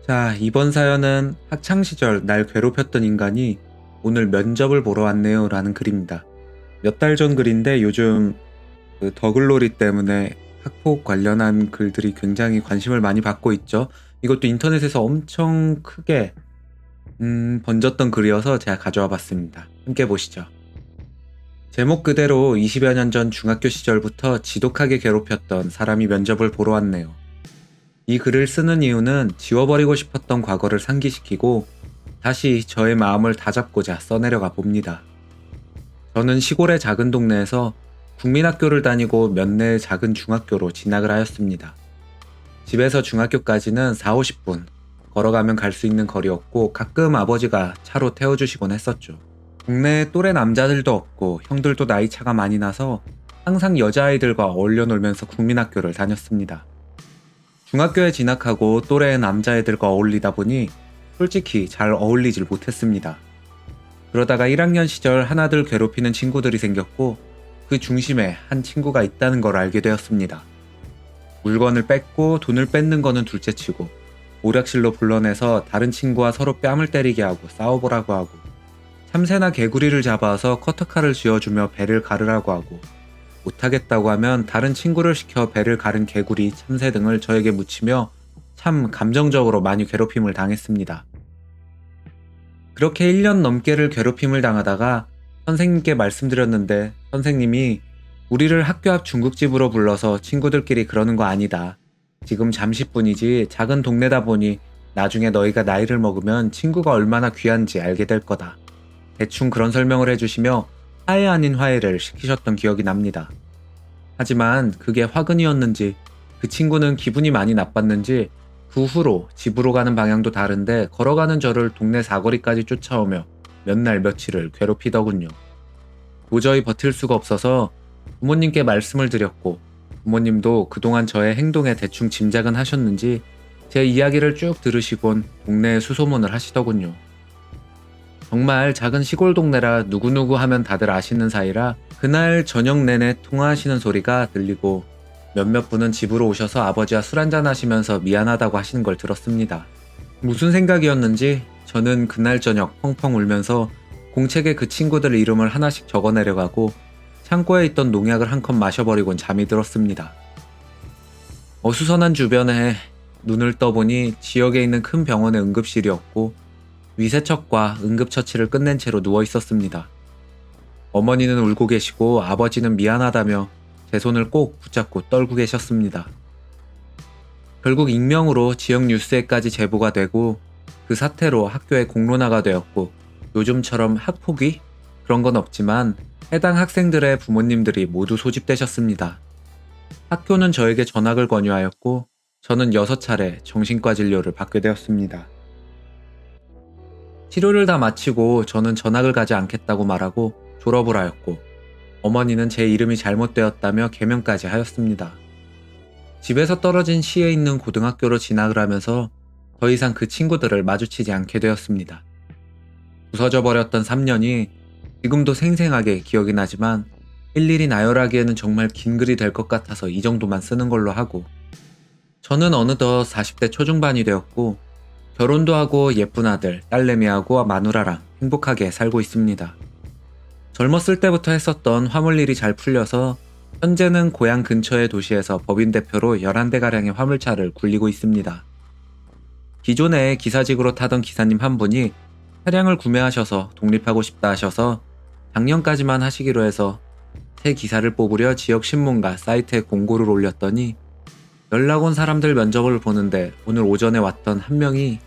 자, 이번 사연은 학창시절 날 괴롭혔던 인간이 오늘 면접을 보러 왔네요 라는 글입니다. 몇 달 전 글인데 요즘 그 더글로리 때문에 학폭 관련한 글들이 굉장히 관심을 많이 받고 있죠. 이것도 인터넷에서 엄청 크게 번졌던 글이어서 제가 가져와 봤습니다. 함께 보시죠. 제목 그대로 20여 년 전 중학교 시절부터 지독하게 괴롭혔던 사람이 면접을 보러 왔네요. 이 글을 쓰는 이유는 지워버리고 싶었던 과거를 상기시키고 다시 저의 마음을 다잡고자 써내려가 봅니다. 저는 시골의 작은 동네에서 국민학교를 다니고 면내의 작은 중학교로 진학을 하였습니다. 집에서 중학교까지는 4, 50분 걸어가면 갈 수 있는 거리였고 가끔 아버지가 차로 태워주시곤 했었죠. 동네에 또래 남자들도 없고 형들도 나이 차가 많이 나서 항상 여자아이들과 어울려 놀면서 국민학교를 다녔습니다. 중학교에 진학하고 또래의 남자애들과 어울리다 보니 솔직히 잘 어울리질 못했습니다. 그러다가 1학년 시절 하나둘 괴롭히는 친구들이 생겼고 그 중심에 한 친구가 있다는 걸 알게 되었습니다. 물건을 뺏고 돈을 뺏는 거는 둘째치고 오락실로 불러내서 다른 친구와 서로 뺨을 때리게 하고 싸워보라고 하고 참새나 개구리를 잡아서 커터칼을 쥐어주며 배를 가르라고 하고 못하겠다고 하면 다른 친구를 시켜 배를 가른 개구리, 참새 등을 저에게 묻히며 참 감정적으로 많이 괴롭힘을 당했습니다. 그렇게 1년 넘게를 괴롭힘을 당하다가 선생님께 말씀드렸는데 선생님이 우리를 학교 앞 중국집으로 불러서 친구들끼리 그러는 거 아니다. 지금 잠시뿐이지 작은 동네다 보니 나중에 너희가 나이를 먹으면 친구가 얼마나 귀한지 알게 될 거다. 대충 그런 설명을 해주시며 화해 아닌 화해를 시키셨던 기억이 납니다. 하지만 그게 화근이었는지 그 친구는 기분이 많이 나빴는지 그 후로 집으로 가는 방향도 다른데 걸어가는 저를 동네 사거리까지 쫓아오며 몇 날 며칠을 괴롭히더군요. 도저히 버틸 수가 없어서 부모님께 말씀을 드렸고 부모님도 그동안 저의 행동에 대충 짐작은 하셨는지 제 이야기를 쭉 들으시곤 동네에 수소문을 하시더군요. 정말 작은 시골 동네라 누구누구 하면 다들 아시는 사이라 그날 저녁 내내 통화하시는 소리가 들리고 몇몇 분은 집으로 오셔서 아버지와 술 한잔 하시면서 미안하다고 하시는 걸 들었습니다. 무슨 생각이었는지 저는 그날 저녁 펑펑 울면서 공책에 그 친구들 이름을 하나씩 적어 내려가고 창고에 있던 농약을 한 컵 마셔버리곤 잠이 들었습니다. 어수선한 주변에 눈을 떠보니 지역에 있는 큰 병원의 응급실이었고 위세척과 응급처치를 끝낸 채로 누워 있었습니다. 어머니는 울고 계시고 아버지는 미안하다며 제 손을 꼭 붙잡고 떨고 계셨습니다. 결국 익명으로 지역 뉴스에까지 제보가 되고 그 사태로 학교에 공론화가 되었고 요즘처럼 학폭위? 그런 건 없지만 해당 학생들의 부모님들이 모두 소집되셨습니다. 학교는 저에게 전학을 권유하였고 저는 6차례 정신과 진료를 받게 되었습니다. 치료를 다 마치고 저는 전학을 가지 않겠다고 말하고 졸업을 하였고 어머니는 제 이름이 잘못되었다며 개명까지 하였습니다. 집에서 떨어진 시에 있는 고등학교로 진학을 하면서 더 이상 그 친구들을 마주치지 않게 되었습니다. 부서져 버렸던 3년이 지금도 생생하게 기억이 나지만 일일이 나열하기에는 정말 긴 글이 될 것 같아서 이 정도만 쓰는 걸로 하고 저는 어느덧 40대 초중반이 되었고 결혼도 하고 예쁜 아들, 딸내미하고 마누라랑 행복하게 살고 있습니다. 젊었을 때부터 했었던 화물일이 잘 풀려서 현재는 고향 근처의 도시에서 법인 대표로 11대가량의 화물차를 굴리고 있습니다. 기존에 기사직으로 타던 기사님 한 분이 차량을 구매하셔서 독립하고 싶다 하셔서 작년까지만 하시기로 해서 새 기사를 뽑으려 지역 신문과 사이트에 공고를 올렸더니 연락 온 사람들 면접을 보는데 오늘 오전에 왔던 한 명이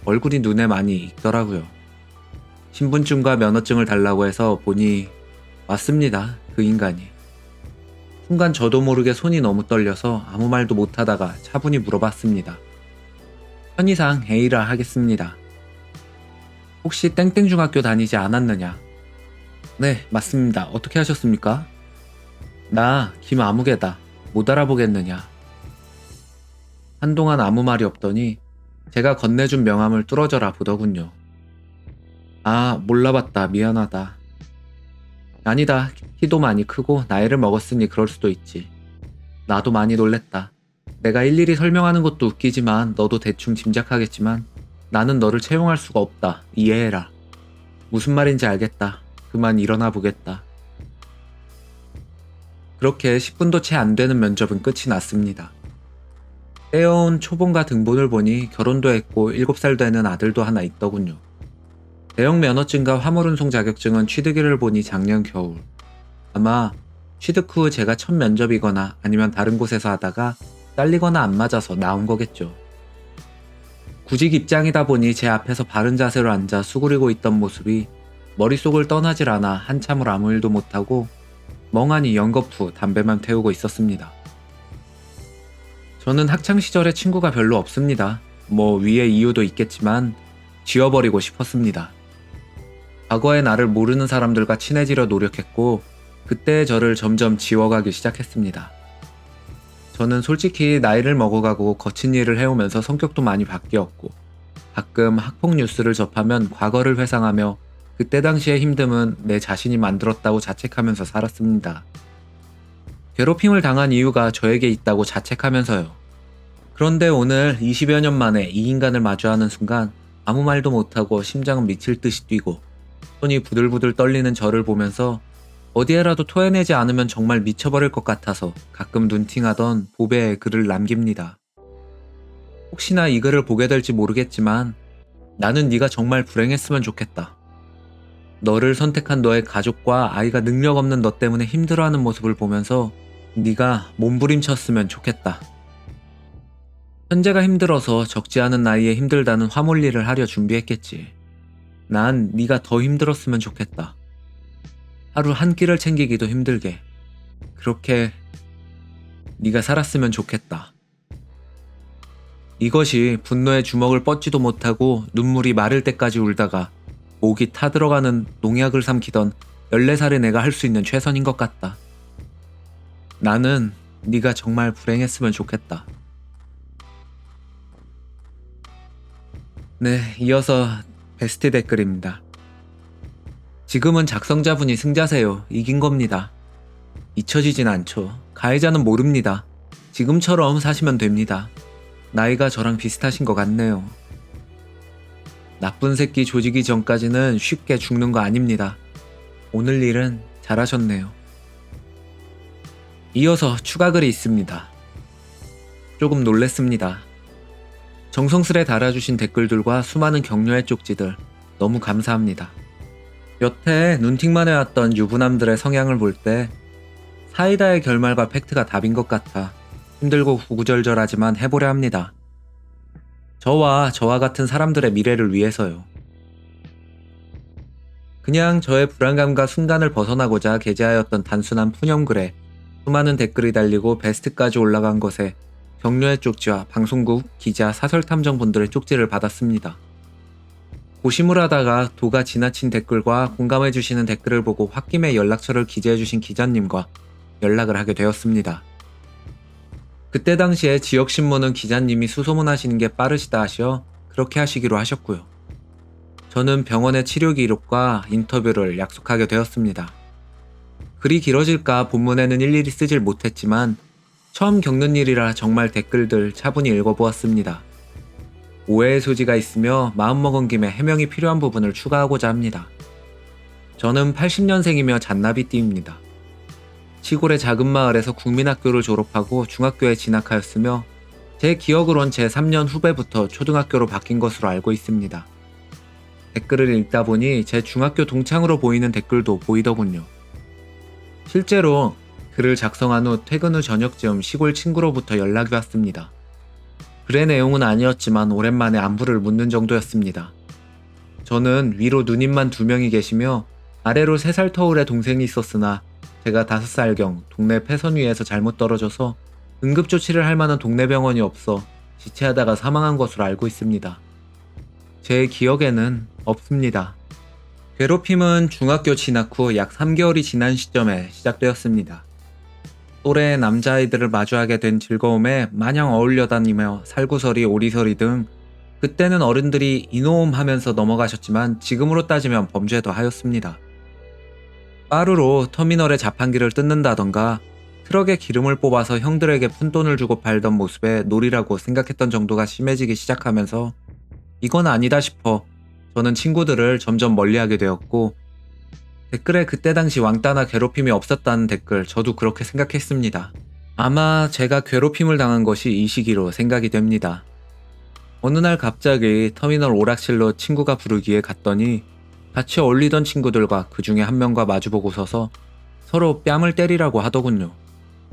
얼굴이 눈에 많이 익더라고요. 신분증과 면허증을 달라고 해서 보니 맞습니다. 그 인간이. 순간 저도 모르게 손이 너무 떨려서 아무 말도 못하다가 차분히 물어봤습니다. 편의상 A라 하겠습니다. 혹시 땡땡중학교 다니지 않았느냐? 네, 맞습니다. 어떻게 하셨습니까? 나 김아무개다. 못 알아보겠느냐? 한동안 아무 말이 없더니 제가 건네준 명함을 뚫어져라 보더군요. 아, 몰라봤다. 미안하다. 아니다. 키도 많이 크고 나이를 먹었으니 그럴 수도 있지. 나도 많이 놀랬다. 내가 일일이 설명하는 것도 웃기지만 너도 대충 짐작하겠지만 나는 너를 채용할 수가 없다. 이해해라. 무슨 말인지 알겠다. 그만 일어나 보겠다. 그렇게 10분도 채 안 되는 면접은 끝이 났습니다. 떼어온 초본과 등본을 보니 결혼도 했고 7살 되는 아들도 하나 있더군요. 대형 면허증과 화물운송 자격증은 취득일을 보니 작년 겨울. 아마 취득 후 제가 첫 면접이거나 아니면 다른 곳에서 하다가 잘리거나 안 맞아서 나온 거겠죠. 구직 입장이다 보니 제 앞에서 바른 자세로 앉아 수그리고 있던 모습이 머릿속을 떠나질 않아 한참을 아무 일도 못하고 멍하니 연거푸 담배만 태우고 있었습니다. 저는 학창시절에 친구가 별로 없습니다. 뭐 위에 이유도 있겠지만 지워버리고 싶었습니다. 과거의 나를 모르는 사람들과 친해지려 노력했고 그때의 저를 점점 지워가기 시작했습니다. 저는 솔직히 나이를 먹어가고 거친 일을 해오면서 성격도 많이 바뀌었고 가끔 학폭 뉴스를 접하면 과거를 회상하며 그때 당시의 힘듦은 내 자신이 만들었다고 자책하면서 살았습니다. 괴롭힘을 당한 이유가 저에게 있다고 자책하면서요. 그런데 오늘 20여 년 만에 이 인간을 마주하는 순간 아무 말도 못하고 심장은 미칠 듯이 뛰고 손이 부들부들 떨리는 저를 보면서 어디에라도 토해내지 않으면 정말 미쳐버릴 것 같아서 가끔 눈팅하던 보배에 글을 남깁니다. 혹시나 이 글을 보게 될지 모르겠지만 나는 네가 정말 불행했으면 좋겠다. 너를 선택한 너의 가족과 아이가 능력 없는 너 때문에 힘들어하는 모습을 보면서 네가 몸부림쳤으면 좋겠다. 현재가 힘들어서 적지 않은 나이에 힘들다는 화몰리를 하려 준비했겠지. 난 네가 더 힘들었으면 좋겠다. 하루 한 끼를 챙기기도 힘들게. 그렇게 네가 살았으면 좋겠다. 이것이 분노의 주먹을 뻗지도 못하고 눈물이 마를 때까지 울다가 목이 타들어가는 농약을 삼키던 14살의 내가 할 수 있는 최선인 것 같다. 나는 네가 정말 불행했으면 좋겠다. 네, 이어서 베스트 댓글입니다. 지금은 작성자분이 승자세요. 이긴 겁니다. 잊혀지진 않죠. 가해자는 모릅니다. 지금처럼 사시면 됩니다. 나이가 저랑 비슷하신 것 같네요. 나쁜 새끼 조지기 전까지는 쉽게 죽는 거 아닙니다. 오늘 일은 잘하셨네요. 이어서 추가 글이 있습니다. 조금 놀랬습니다. 정성스레 달아주신 댓글들과 수많은 격려의 쪽지들 너무 감사합니다. 여태 눈팅만 해왔던 유부남들의 성향을 볼 때 사이다의 결말과 팩트가 답인 것 같아 힘들고 구구절절하지만 해보려 합니다. 저와 같은 사람들의 미래를 위해서요. 그냥 저의 불안감과 순간을 벗어나고자 게재하였던 단순한 푸념글에 수많은 댓글이 달리고 베스트까지 올라간 것에 격려의 쪽지와 방송국, 기자, 사설탐정분들의 쪽지를 받았습니다. 고심을 하다가 도가 지나친 댓글과 공감해주시는 댓글을 보고 홧김에 연락처를 기재해주신 기자님과 연락을 하게 되었습니다. 그때 당시에 지역신문은 기자님이 수소문하시는 게 빠르시다 하셔 그렇게 하시기로 하셨고요. 저는 병원의 치료 기록과 인터뷰를 약속하게 되었습니다. 글이 길어질까 본문에는 일일이 쓰질 못했지만 처음 겪는 일이라 정말 댓글들 차분히 읽어보았습니다. 오해의 소지가 있으며 마음먹은 김에 해명이 필요한 부분을 추가하고자 합니다. 저는 80년생이며 잔나비띠입니다. 시골의 작은 마을에서 국민학교를 졸업하고 중학교에 진학하였으며 제 기억으론 제 3년 후배부터 초등학교로 바뀐 것으로 알고 있습니다. 댓글을 읽다 보니 제 중학교 동창으로 보이는 댓글도 보이더군요. 실제로 글을 작성한 후 퇴근 후 저녁쯤 시골 친구로부터 연락이 왔습니다. 글의 내용은 아니었지만 오랜만에 안부를 묻는 정도였습니다. 저는 위로 누님만 2명이 계시며 아래로 3살 터울의 동생이 있었으나 제가 5살경 동네 폐선 위에서 잘못 떨어져서 응급조치를 할 만한 동네 병원이 없어 지체하다가 사망한 것으로 알고 있습니다. 제 기억에는 없습니다. 괴롭힘은 중학교 진학 후 약 3개월이 지난 시점에 시작되었습니다. 또래의 남자아이들을 마주하게 된 즐거움에 마냥 어울려 다니며 살구서리, 오리서리 등 그때는 어른들이 이노움 하면서 넘어가셨지만 지금으로 따지면 범죄도 하였습니다. 빠르로 터미널의 자판기를 뜯는다던가 트럭에 기름을 뽑아서 형들에게 푼돈을 주고 팔던 모습에 놀이라고 생각했던 정도가 심해지기 시작하면서 이건 아니다 싶어 저는 친구들을 점점 멀리하게 되었고, 댓글에 그때 당시 왕따나 괴롭힘이 없었다는 댓글 저도 그렇게 생각했습니다. 아마 제가 괴롭힘을 당한 것이 이 시기로 생각이 됩니다. 어느 날 갑자기 터미널 오락실로 친구가 부르기에 갔더니 같이 어울리던 친구들과 그 중에 한 명과 마주보고 서서 서로 뺨을 때리라고 하더군요.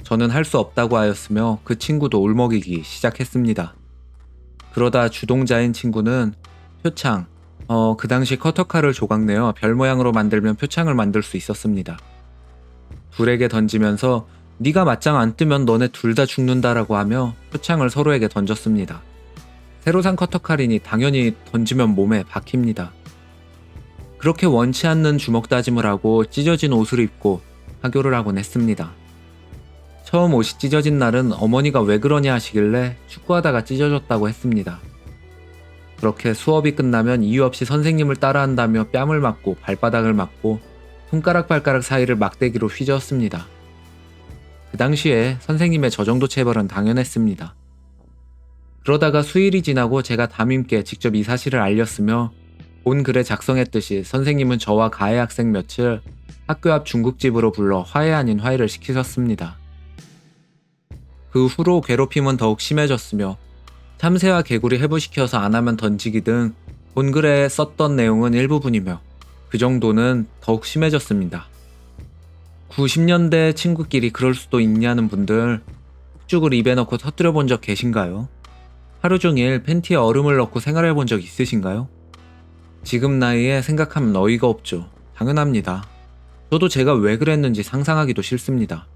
저는 할 수 없다고 하였으며 그 친구도 울먹이기 시작했습니다. 그러다 주동자인 친구는 표창, 그 당시 커터칼을 조각내어 별 모양으로 만들면 표창을 만들 수 있었습니다. 둘에게 던지면서 네가 맞짱 안 뜨면 너네 둘 다 죽는다라고 하며 표창을 서로에게 던졌습니다. 새로 산 커터칼이니 당연히 던지면 몸에 박힙니다. 그렇게 원치 않는 주먹 다짐을 하고 찢어진 옷을 입고 하교를 하곤 했습니다. 처음 옷이 찢어진 날은 어머니가 왜 그러냐 하시길래 축구하다가 찢어졌다고 했습니다. 그렇게 수업이 끝나면 이유 없이 선생님을 따라한다며 뺨을 맞고 발바닥을 맞고 손가락 발가락 사이를 막대기로 휘저었습니다. 그 당시에 선생님의 저 정도 체벌은 당연했습니다. 그러다가 수일이 지나고 제가 담임께 직접 이 사실을 알렸으며 본 글에 작성했듯이 선생님은 저와 가해 학생 며칠 학교 앞 중국집으로 불러 화해 아닌 화해를 시키셨습니다. 그 후로 괴롭힘은 더욱 심해졌으며 참새와 개구리 해부시켜서 안 하면 던지기 등 본 글에 썼던 내용은 일부분이며 그 정도는 더욱 심해졌습니다. 90년대 친구끼리 그럴 수도 있냐는 분들 폭죽을 입에 넣고 터뜨려 본 적 계신가요? 하루 종일 팬티에 얼음을 넣고 생활해 본 적 있으신가요? 지금 나이에 생각하면 어이가 없죠. 당연합니다. 저도 제가 왜 그랬는지 상상하기도 싫습니다.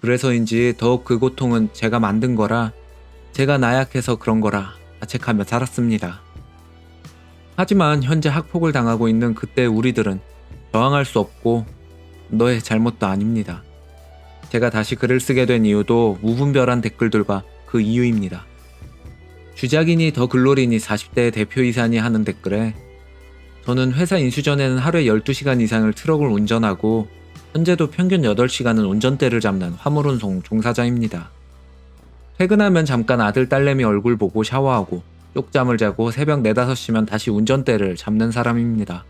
그래서인지 더욱 그 고통은 제가 만든 거라, 제가 나약해서 그런 거라 자책하며 살았습니다. 하지만 현재 학폭을 당하고 있는 그때 우리들은 저항할 수 없고 너의 잘못도 아닙니다. 제가 다시 글을 쓰게 된 이유도 무분별한 댓글들과 그 이유입니다. 주작이니 더 글로리니 40대의 대표이사니 하는 댓글에 저는 회사 인수 전에는 하루에 12시간 이상을 트럭을 운전하고 현재도 평균 8시간은 운전대를 잡는 화물운송 종사자입니다. 퇴근하면 잠깐 아들 딸내미 얼굴 보고 샤워하고 쪽잠을 자고 새벽 4, 5시면 다시 운전대를 잡는 사람입니다.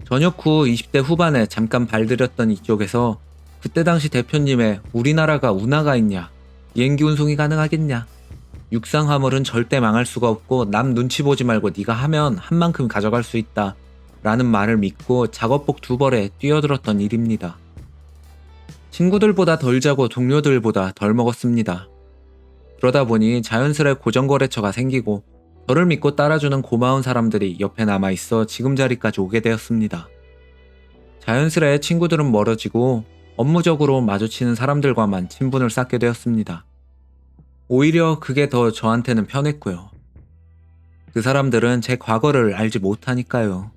저녁 후 20대 후반에 잠깐 발들였던 이쪽에서 그때 당시 대표님의 우리나라가 운하가 있냐, 비행기 운송이 가능하겠냐, 육상 화물은 절대 망할 수가 없고 남 눈치 보지 말고 네가 하면 한 만큼 가져갈 수 있다 라는 말을 믿고 작업복 2벌에 뛰어들었던 일입니다. 친구들보다 덜 자고 동료들보다 덜 먹었습니다. 그러다 보니 자연스레 고정거래처가 생기고 저를 믿고 따라주는 고마운 사람들이 옆에 남아있어 지금 자리까지 오게 되었습니다. 자연스레 친구들은 멀어지고 업무적으로 마주치는 사람들과만 친분을 쌓게 되었습니다. 오히려 그게 더 저한테는 편했고요. 그 사람들은 제 과거를 알지 못하니까요.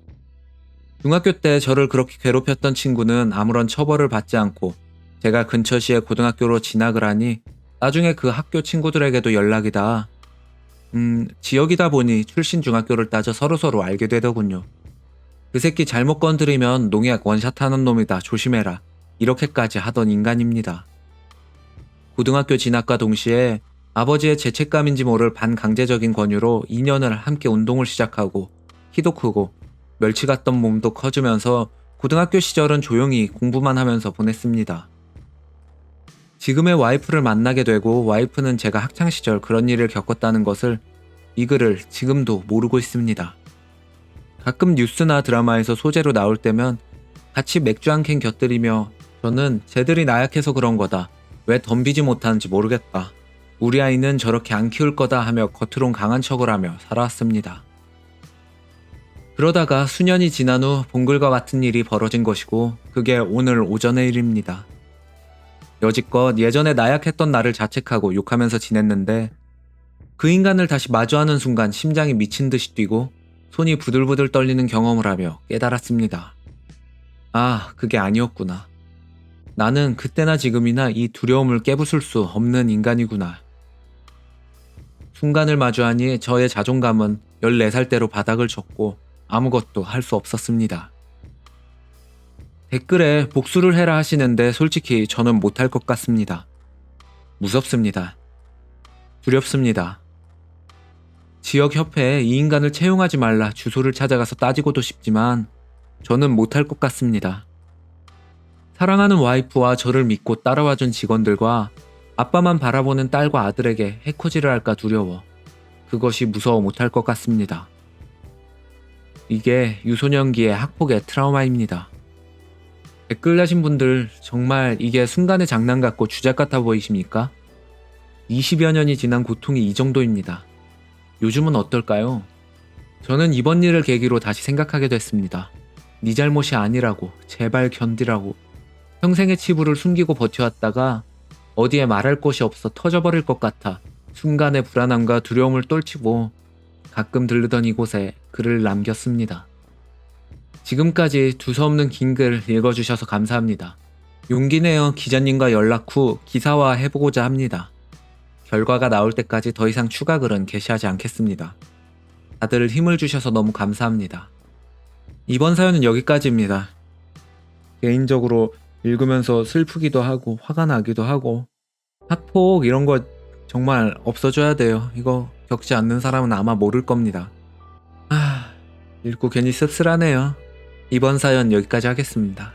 중학교 때 저를 그렇게 괴롭혔던 친구는 아무런 처벌을 받지 않고 제가 근처시의 고등학교로 진학을 하니 나중에 그 학교 친구들에게도 연락이 닿아 지역이다 보니 출신 중학교를 따져 서로서로 알게 되더군요. 그 새끼 잘못 건드리면 농약 원샷하는 놈이다 조심해라 이렇게까지 하던 인간입니다. 고등학교 진학과 동시에 아버지의 죄책감인지 모를 반강제적인 권유로 2년을 함께 운동을 시작하고 키도 크고 멸치 같던 몸도 커지면서 고등학교 시절은 조용히 공부만 하면서 보냈습니다. 지금의 와이프를 만나게 되고 와이프는 제가 학창시절 그런 일을 겪었다는 것을 이 글을 지금도 모르고 있습니다. 가끔 뉴스나 드라마에서 소재로 나올 때면 같이 맥주 한 캔 곁들이며 저는 쟤들이 나약해서 그런 거다. 왜 덤비지 못하는지 모르겠다. 우리 아이는 저렇게 안 키울 거다 하며 겉으론 강한 척을 하며 살아왔습니다. 그러다가 수년이 지난 후 본글과 같은 일이 벌어진 것이고 그게 오늘 오전의 일입니다. 여지껏 예전에 나약했던 나를 자책하고 욕하면서 지냈는데 그 인간을 다시 마주하는 순간 심장이 미친 듯이 뛰고 손이 부들부들 떨리는 경험을 하며 깨달았습니다. 아, 그게 아니었구나. 나는 그때나 지금이나 이 두려움을 깨부술 수 없는 인간이구나. 순간을 마주하니 저의 자존감은 14살 때로 바닥을 쳤고 아무것도 할 수 없었습니다. 댓글에 복수를 해라 하시는데 솔직히 저는 못할 것 같습니다. 무섭습니다. 두렵습니다. 지역협회에 이 인간을 채용하지 말라 주소를 찾아가서 따지고도 싶지만 저는 못할 것 같습니다. 사랑하는 와이프와 저를 믿고 따라와준 직원들과 아빠만 바라보는 딸과 아들에게 해코지를 할까 두려워. 그것이 무서워 못할 것 같습니다. 이게 유소년기의 학폭의 트라우마입니다. 댓글 다신 분들 정말 이게 순간의 장난 같고 주작 같아 보이십니까? 20여 년이 지난 고통이 이 정도입니다. 요즘은 어떨까요? 저는 이번 일을 계기로 다시 생각하게 됐습니다. 네 잘못이 아니라고, 제발 견디라고. 평생의 치부를 숨기고 버텨왔다가 어디에 말할 곳이 없어 터져버릴 것 같아 순간의 불안함과 두려움을 떨치고 가끔 들르던 이곳에 글을 남겼습니다. 지금까지 두서없는 긴 글 읽어주셔서 감사합니다. 용기 내어 기자님과 연락 후 기사화 해보고자 합니다. 결과가 나올 때까지 더 이상 추가 글은 게시하지 않겠습니다. 다들 힘을 주셔서 너무 감사합니다. 이번 사연은 여기까지입니다. 개인적으로 읽으면서 슬프기도 하고 화가 나기도 하고 학폭 이런 거 정말 없어져야 돼요. 이거 겪지 않는 사람은 아마 모를 겁니다. 읽고 괜히 씁쓸하네요. 이번 사연 여기까지 하겠습니다.